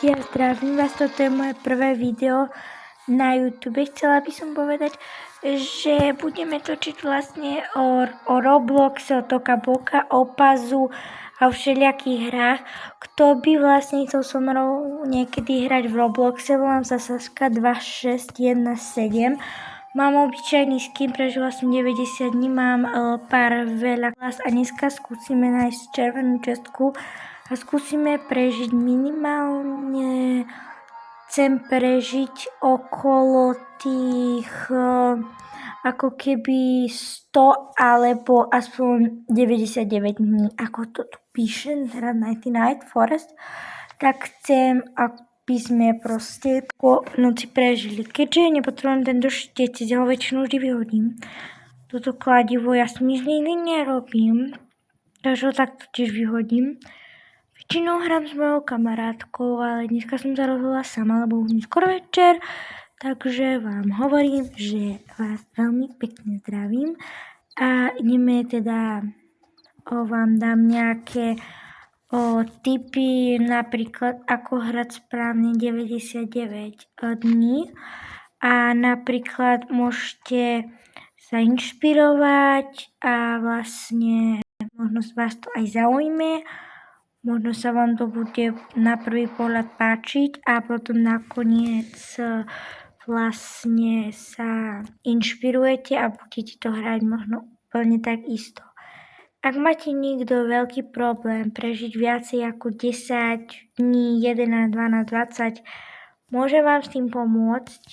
ľudia, zdravím vás, toto je moje prvé video na YouTube. Chcela by som povedať, že budeme točiť vlastne o Robloxe, o Toka Boka, o Pazu a o všelijakých hrách. Kto by vlastne chcel so mnou niekedy hrať v Robloxe, volám sa Saska 2617. Mám obyčajný skin, prežila som 90 dní, mám pár veľa klas a dneska skúsime nájsť červenú čestku a skúsime prežiť minimálne, chcem prežiť okolo tých ako keby 100 alebo aspoň 99 dní, ako to tu píše, teda Nighty Night Forest, tak chcem, aby sme proste po noci prežili. Keďže nepotrebujem tento štetec, ja ho väčšinou vždy vyhodím. Toto kladivo, ja som nič nikdy nerobím, takže ho takto tiež vyhodím. Väčšinou hrám s mojou kamarátkou, ale dneska som sa rozhodla sama, lebo už je skoro večer, takže vám hovorím, že vás veľmi pekne zdravím a ideme teda, vám dám nejaké tipy, napríklad ako hrať správne 99 dní a napríklad môžete sa inšpirovať a vlastne možno vás to aj zaujme. Možno sa vám to bude na prvý pohľad páčiť a potom nakoniec vlastne sa inšpirujete a budete to hrať možno úplne tak isto. Ak máte niekto veľký problém prežiť viacej ako 10 dní, 11, 12, 20, môžem vám s tým pomôcť.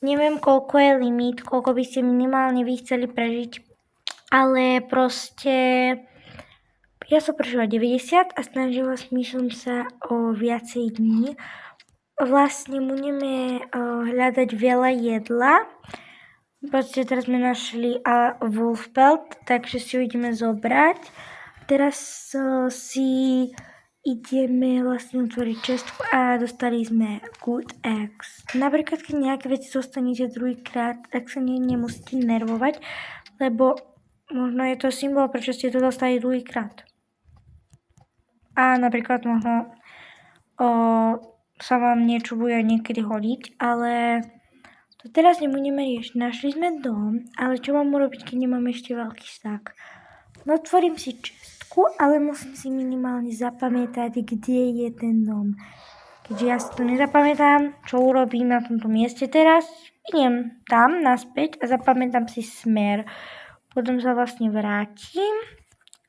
Neviem, koľko je limit, koľko by ste minimálne vy chceli prežiť, ale proste ja som prežila 90 a snažila som sa o viacej dní. Vlastne budeme hľadať veľa jedla. Proste teraz sme našli Wolfpelt, takže si ho ideme zobrať. Teraz si ideme vlastne otvoriť čestku a dostali sme Good Eggs. Napríklad, keď nejaké veci zostanete druhýkrát, tak sa nemusíte nervovať, lebo možno je to symbol, prečo ste to dostali druhýkrát. A napríklad možno sa vám niečo bude niekedy hodiť, ale to teraz nebudeme riešiť. Našli sme dom, ale čo mám urobiť, keď nemám ešte veľký sták? No, otvorím si čestku, ale musím si minimálne zapamätať, kde je ten dom. Keďže ja si to nezapamätám, čo urobím na tomto mieste teraz, idem tam naspäť a zapamätám si smer. Potom sa vlastne vrátim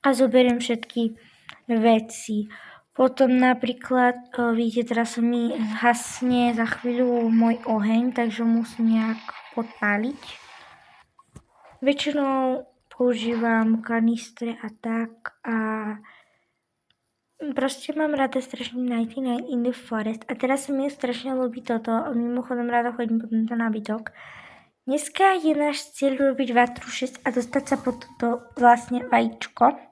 a zoberiem všetky veci. Potom napríklad, vidíte, teraz sa mi hasne za chvíľu môj oheň, takže musím nejak podpáliť. Väčšinou používam kanistre a tak a proste mám rada strašne Nighty Night in the Forest a teraz sa mi strašne ľúbi toto, mimochodom rada chodím po tento nábytok. Dneska je náš cieľ robiť vatru 6 a dostať sa po toto vlastne vajíčko.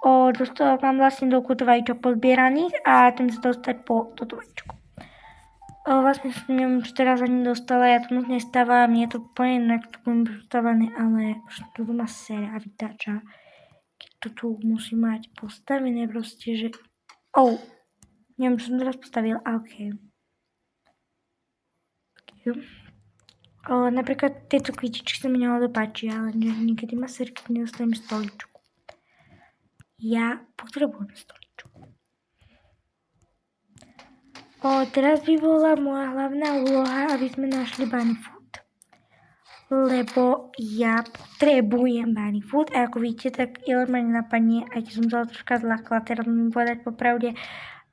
Mám vlastne toľko vajíčok pozbieraných a tým sa dostať po toto vajíčko. Vlastne som neviem, čo teraz ani dostala, ja to moc nestávam, je to úplne inak, to budem dostávané, ale toto má séria a vytáča. Keď to tu musí mať postavené proste, že... neviem, čo som teraz postavil, OK. Napríklad tieto kvítičky sa mi naozaj páči, ale niekedy ma série, keď nedostanem stoličku. Ja potrebujem stoličku. Teraz by bola moja hlavná úloha, aby sme našli bunny food. Lebo ja potrebujem bunny food a ako vidíte, tak Elon ma nenapadne, aj keď som sa troška zľakla, teraz mi povedať popravde,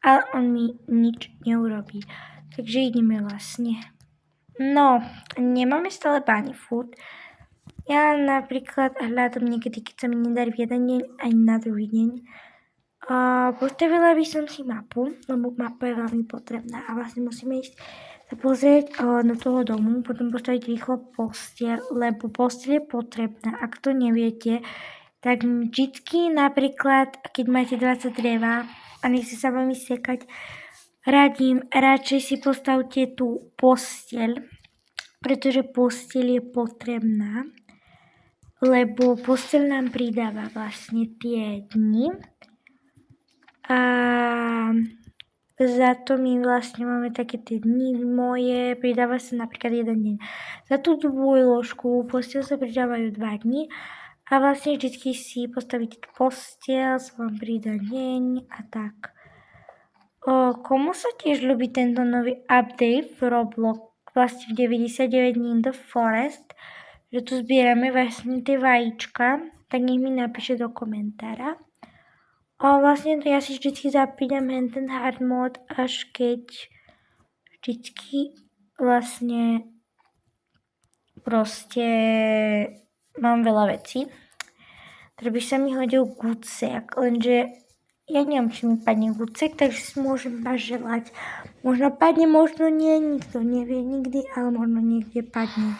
ale on mi nič neurobí. Takže ideme vlastne. No, nemáme stále bunny food. Ja napríklad hľadám niekedy, keď sa mi nedarí v jeden deň, aj na druhý deň. Postavila by som si mapu, lebo mapa je veľmi potrebná a vlastne musíme ísť sa pozrieť do toho domu, potom postaviť rýchlo posteľ, lebo posteľ je potrebná. Ak to neviete, tak vždycky napríklad, keď máte 20 dreva a nechce sa veľmi sekať, radím, radšej si postavte tú posteľ, pretože posteľ je potrebná. Lebo posteľ nám pridáva vlastne tie dni a za to my vlastne máme také tie dni moje, pridáva sa napríklad jeden deň. Za tú dvojložku postiel sa pridávajú 2 dni a vlastne vždycky si postavíte tú postiel, sa vám pridá deň a tak. Komu sa tiež ľúbi tento nový update v Roblox, vlastne v 99 dní in the Forest, že tu zbierame vlastne tie vajíčka, tak nech mi napíše do komentára. Vlastne to ja si vždycky zapínam ten hard mode, až keď vždycky vlastne proste mám veľa vecí. Teda by sa mi hodil gucek, lenže ja neviem, či mi padne gucek, takže si môžem želať. Možno padne, možno nie, nikto nevie nikdy, ale možno niekde padne.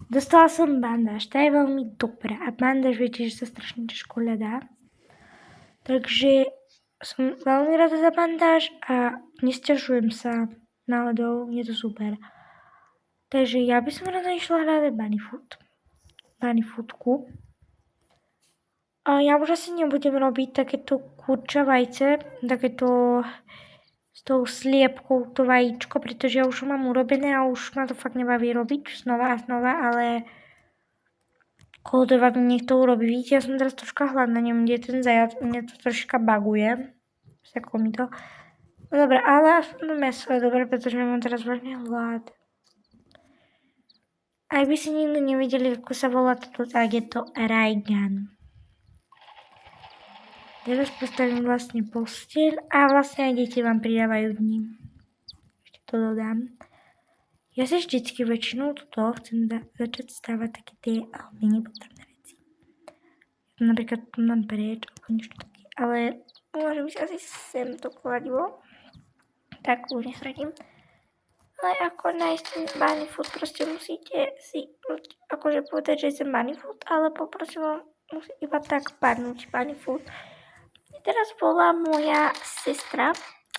Dostala som bandáž, tá je veľmi dobrá a bandáž viete, že sa strašne ťažko hľadá. Takže som veľmi rada za bandáž a nesťažujem sa náhodou, je to super. Takže ja by som rada išla hľadať bunnyfoodku. A ja už asi nebudem robiť takéto kurča vajce, takéto s tou sliepkou to vajíčko, pretože ja už ho mám urobené a už ma to fakt nebaví robiť znova a znova, ale Koldova mi niekto urobí. Vidíte, ja som teraz troška hladná, neviem, kde je ten zajac, mne to troška baguje. Seklo mi to. No dobre, ale aspoň to meso je dobre, pretože mám teraz veľmi hlad. Ak by si nikto nevideli, ako sa volá toto, tak je to Rajgan. Teraz postavím vlastne posteľ a vlastne aj deti vám pridávajú dni. Ešte to dodám. Ja si vždycky väčšinou toto chcem začať stávať také tie nepotrebné veci. Napríklad tu mám preč, alebo niečo také, ale môžem si asi sem to kladivo. Tak už nesradím. Ale ako nájsť ten bunnyfood, proste musíte si akože povedať, že je bunnyfood, ale poprosím vám, musí iba tak padnúť bunnyfood. Teraz bola moja sestra,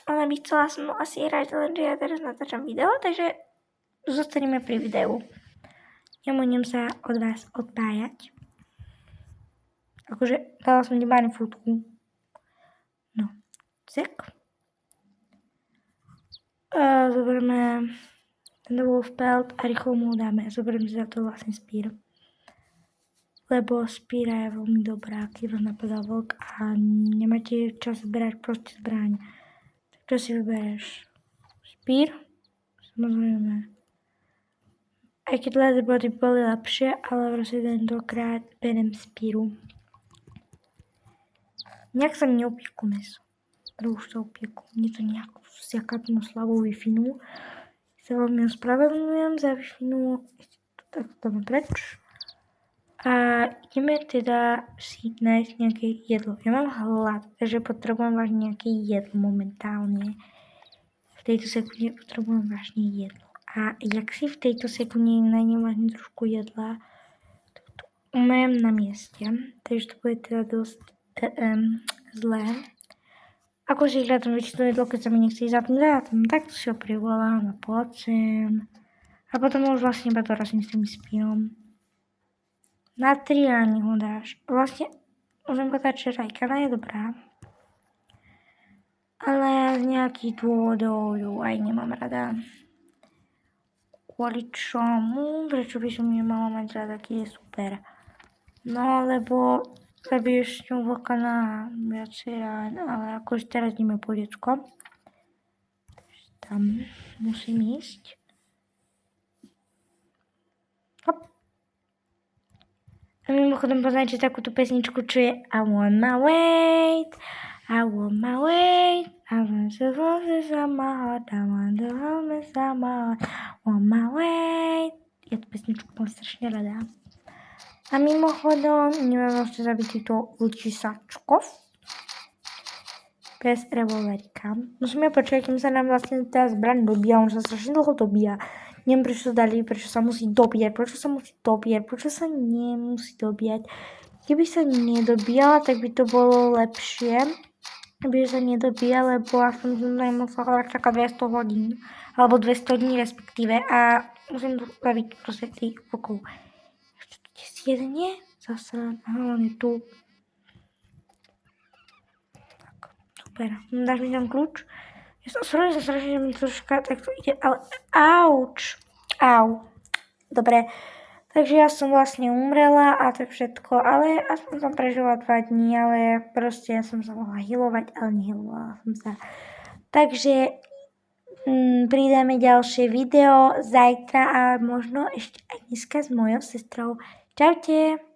ona by chcela so mnou asi hrať, lenže ja teraz natáčam video, takže zostaneme pri videu. Nebudem sa od vás odpájať. Akože dala som ti bunnyfoodku. No, cek. Zoberieme ten wolfpelt a rýchlo mu dáme. Zoberieme si za to vlastne spír. Lebo spíra je veľmi dobrá, keď vám napadá vlk a nemáte čas zberať proste zbraň. Tak čo si vybereš? Spír? Samozrejme. Aj keď leatherboty boli lepšie, ale proste tentokrát berem spíru. Nejak sa mi neopieku meso. Ktoré už sa opieku. Mne to nejako siakatnú slabou Wi-Fi. Sa veľmi ospravedlňujem za Wi-Fi. Tak to dáme preč. A ideme teda si nájsť nejaké jedlo. Ja mám hlad, takže potrebujem vážne nejaké jedlo momentálne. V tejto sekunde potrebujem vážne jedlo. A jak si v tejto sekunde nájdem vážne trošku jedla, tak to umriem na mieste. Takže to bude teda dosť zlé. Akože hľadám väčšinu jedlo, keď sa mi nechce ísť zapnúť, tak to si ho privolám a poď a potom už vlastne iba dorazím s tým spínom. Na 3 rány ho dáš. Vlastne môžem povedať, že rajkana je dobrá. Ale z nejakých dôvodov ju aj nemám rada. Kvôli čomu? Prečo by som ju mala mať rada, keď je super? No, lebo zabiješ s ňou vlka na viacej rán, ale akože teraz ideme po decko. Tam musím ísť. Hop. A mimochodom poznáte takúto pesničku, čo je I want my weight, I want my weight, I want the roses on my heart, I want the roses on my heart, want my weight. Ja tú pesničku mám strašne rada. A mimochodom, neviem ešte zabiť týto vlčisačkov bez revolverika. Musíme počkať, kým sa nám vlastne tá zbraň dobíja, on sa strašne dlho dobíja. Neviem, prečo to dali, prečo sa musí dobíjať, prečo sa nemusí dobíjať. Keby sa nedobíjala, tak by to bolo lepšie, aby sa nedobíja, lebo aspoň som nemusela čakať 200 hodín, alebo 200 dní respektíve a musím tu zabiť proste tých vlkov. Ešte tu jeden je? Zase, on je tu. Tak, super. Dáš mi tam kľúč? Ja som strašne, že mi troška takto ide, ale auč. Au. Dobre, takže ja som vlastne umrela a to je všetko, ale aspoň som prežila 2 dní, ale proste ja som sa mohla healovať, ale nehealovala som sa. Takže pridáme ďalšie video zajtra a možno ešte aj dneska s mojou sestrou. Čaute.